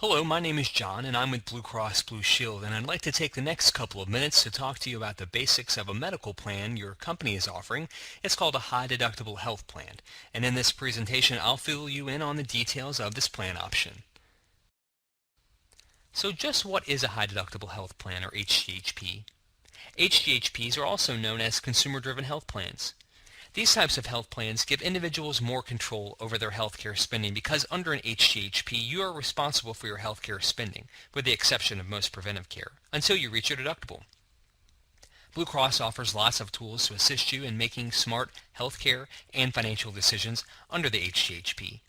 Hello, my name is John and I'm with Blue Cross Blue Shield, and I'd like to take the next couple of minutes to talk to you about the basics of a medical plan your company is offering. It's called a high deductible health plan, and in this presentation I'll fill you in on the details of this plan option. So just what is a high deductible health plan, or HDHP? HDHPs are also known as consumer-driven health plans. These types of health plans give individuals more control over their healthcare spending because under an HDHP, you are responsible for your healthcare spending, with the exception of most preventive care, until you reach your deductible. Blue Cross offers lots of tools to assist you in making smart healthcare and financial decisions under the HDHP.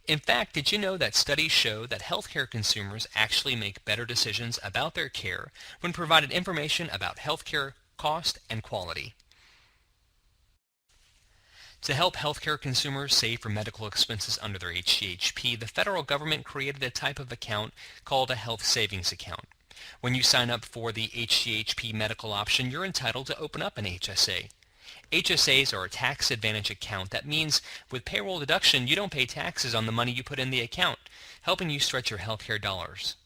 In fact, did you know that studies show that healthcare consumers actually make better decisions about their care when provided information about healthcare cost and quality? To help healthcare consumers save for medical expenses under their HDHP, the federal government created a type of account called a health savings account. When you sign up for the HDHP medical option, you're entitled to open up an HSA. HSAs are a tax advantage account. That means with payroll deduction, you don't pay taxes on the money you put in the account, helping you stretch your healthcare dollars.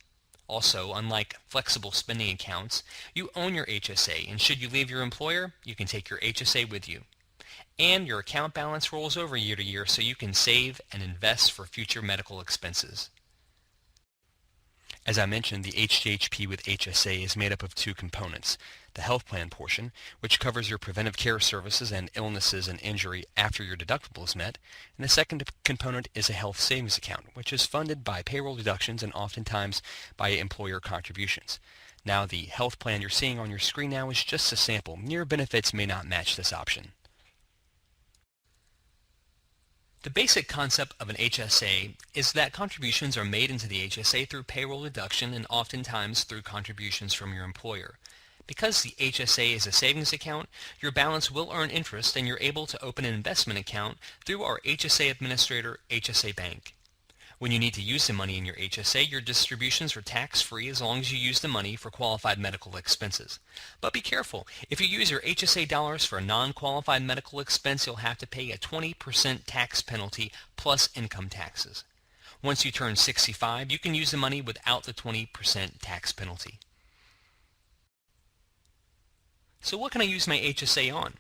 Also, unlike flexible spending accounts, you own your HSA, and should you leave your employer, you can take your HSA with you. And your account balance rolls over year to year so you can save and invest for future medical expenses. As I mentioned, the HDHP with HSA is made up of two components. The health plan portion, which covers your preventive care services and illnesses and injury after your deductible is met, and the second component is a health savings account, which is funded by payroll deductions and oftentimes by employer contributions. Now, the health plan you're seeing on your screen now is just a sample. Your benefits may not match this option. The basic concept of an HSA is that contributions are made into the HSA through payroll deduction and oftentimes through contributions from your employer. Because the HSA is a savings account, your balance will earn interest and you're able to open an investment account through our HSA administrator, HSA Bank. When you need to use the money in your HSA, your distributions are tax-free as long as you use the money for qualified medical expenses. But be careful. If you use your HSA dollars for a non-qualified medical expense, you'll have to pay a 20% tax penalty plus income taxes. Once you turn 65, you can use the money without the 20% tax penalty. So what can I use my HSA on?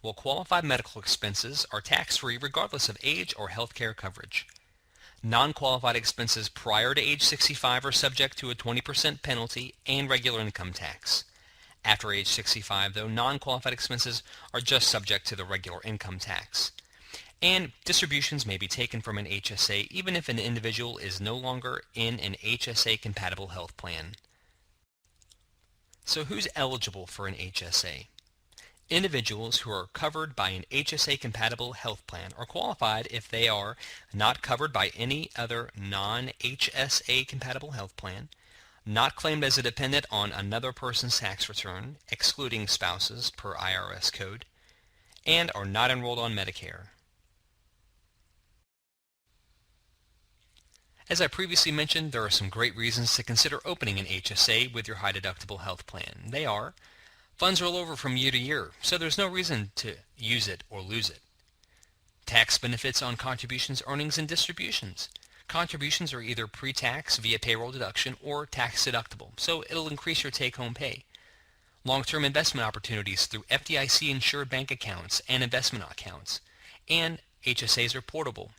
Well, qualified medical expenses are tax-free regardless of age or healthcare coverage. Non-qualified expenses prior to age 65 are subject to a 20% penalty and regular income tax. After age 65, though, non-qualified expenses are just subject to the regular income tax. And distributions may be taken from an HSA even if an individual is no longer in an HSA-compatible health plan. So who's eligible for an HSA? Individuals who are covered by an HSA-compatible health plan are qualified if they are not covered by any other non-HSA-compatible health plan, not claimed as a dependent on another person's tax return, excluding spouses per IRS code, and are not enrolled on Medicare. As I previously mentioned, there are some great reasons to consider opening an HSA with your high-deductible health plan. They are: funds roll over from year to year, so there's no reason to use it or lose it. Tax benefits on contributions, earnings, and distributions. Contributions are either pre-tax via payroll deduction or tax deductible, so it'll increase your take-home pay. Long-term investment opportunities through FDIC-insured bank accounts and investment accounts. And HSAs are portable.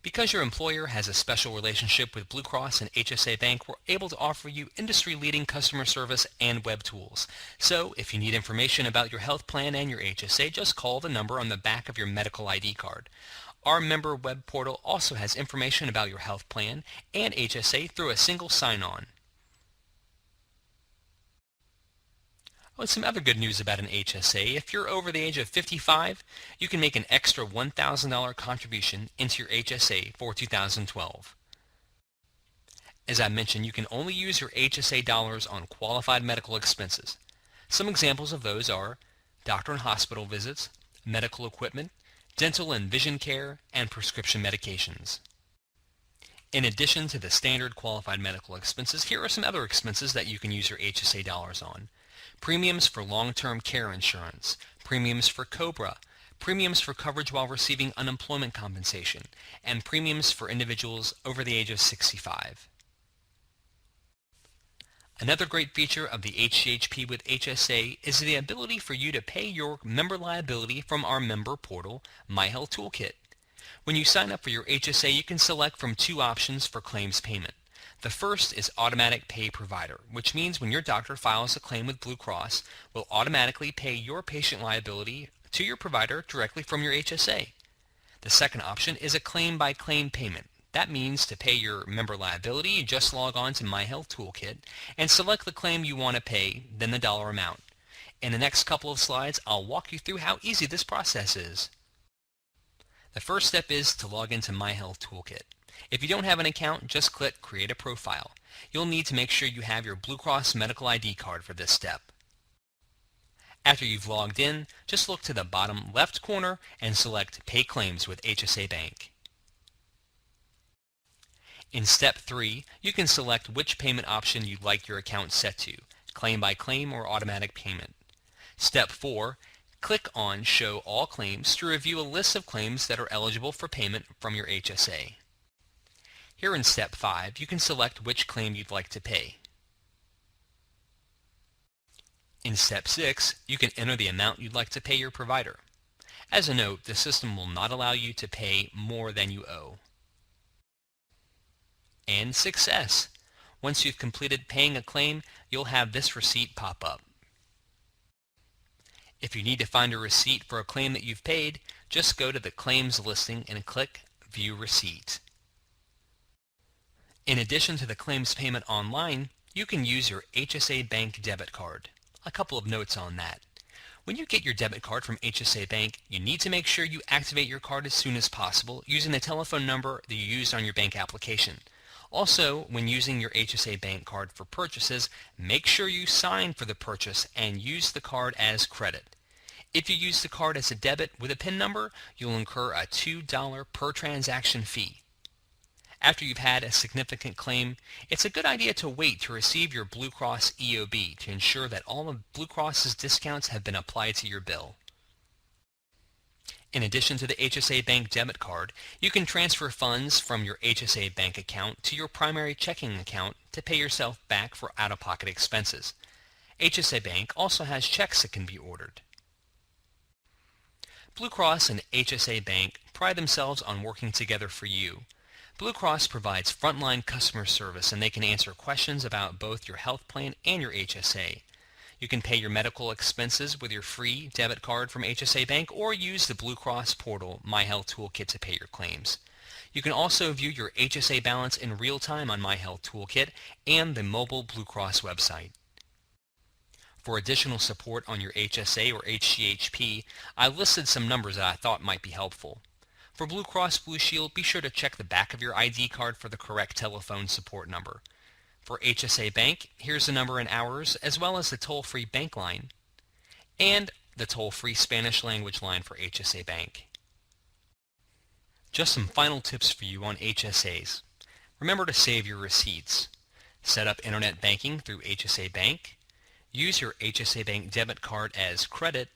Because your employer has a special relationship with Blue Cross and HSA Bank, we're able to offer you industry-leading customer service and web tools. So if you need information about your health plan and your HSA, just call the number on the back of your medical ID card. Our member web portal also has information about your health plan and HSA through a single sign-on. Well, some other good news about an HSA. If you're over the age of 55, you can make an extra $1,000 contribution into your HSA for 2012. As I mentioned, you can only use your HSA dollars on qualified medical expenses. Some examples of those are doctor and hospital visits, medical equipment, dental and vision care, and prescription medications. In addition to the standard qualified medical expenses, here are some other expenses that you can use your HSA dollars on. Premiums for long-term care insurance, premiums for COBRA, premiums for coverage while receiving unemployment compensation, and premiums for individuals over the age of 65. Another great feature of the HCHP with HSA is the ability for you to pay your member liability from our member portal, My Health Toolkit. When you sign up for your HSA, you can select from two options for claims payment. The first is Automatic Pay Provider, which means when your doctor files a claim with Blue Cross, we'll automatically pay your patient liability to your provider directly from your HSA. The second option is a claim-by-claim payment. That means to pay your member liability, you just log on to My Health Toolkit and select the claim you want to pay, then the dollar amount. In the next couple of slides, I'll walk you through how easy this process is. The first step is to log into My Health Toolkit. If you don't have an account, just click Create a Profile. You'll need to make sure you have your Blue Cross Medical ID card for this step. After you've logged in, just look to the bottom left corner and select Pay Claims with HSA Bank. In Step 3, you can select which payment option you'd like your account set to, claim by claim or automatic payment. Step 4, click on Show All Claims to review a list of claims that are eligible for payment from your HSA. Here in Step 5, you can select which claim you'd like to pay. In Step 6, you can enter the amount you'd like to pay your provider. As a note, the system will not allow you to pay more than you owe. And success! Once you've completed paying a claim, you'll have this receipt pop up. If you need to find a receipt for a claim that you've paid, just go to the claims listing and click View Receipt. In addition to the claims payment online, you can use your HSA Bank debit card. A couple of notes on that. When you get your debit card from HSA Bank, you need to make sure you activate your card as soon as possible using the telephone number that you used on your bank application. Also, when using your HSA Bank card for purchases, make sure you sign for the purchase and use the card as credit. If you use the card as a debit with a PIN number, you'll incur a $2 per transaction fee. After you've had a significant claim, it's a good idea to wait to receive your Blue Cross EOB to ensure that all of Blue Cross's discounts have been applied to your bill. In addition to the HSA Bank debit card, you can transfer funds from your HSA Bank account to your primary checking account to pay yourself back for out-of-pocket expenses. HSA Bank also has checks that can be ordered. Blue Cross and HSA Bank pride themselves on working together for you. Blue Cross provides frontline customer service, and they can answer questions about both your health plan and your HSA. You can pay your medical expenses with your free debit card from HSA Bank or use the Blue Cross portal, My Health Toolkit, to pay your claims. You can also view your HSA balance in real time on My Health Toolkit and the mobile Blue Cross website. For additional support on your HSA or HCHP, I listed some numbers that I thought might be helpful. For Blue Cross Blue Shield, be sure to check the back of your ID card for the correct telephone support number. For HSA Bank, here's the number in hours, as well as the toll-free bank line, and the toll-free Spanish language line for HSA Bank. Just some final tips for you on HSAs. Remember to save your receipts. Set up internet banking through HSA Bank. Use your HSA Bank debit card as credit,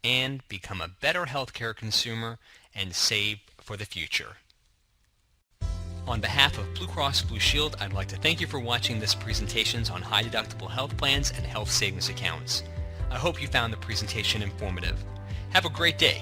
and become a better healthcare consumer and save for the future. On behalf of Blue Cross Blue Shield, I'd like to thank you for watching this presentations on high deductible health plans and health savings accounts. I hope you found the presentation informative. Have a great day.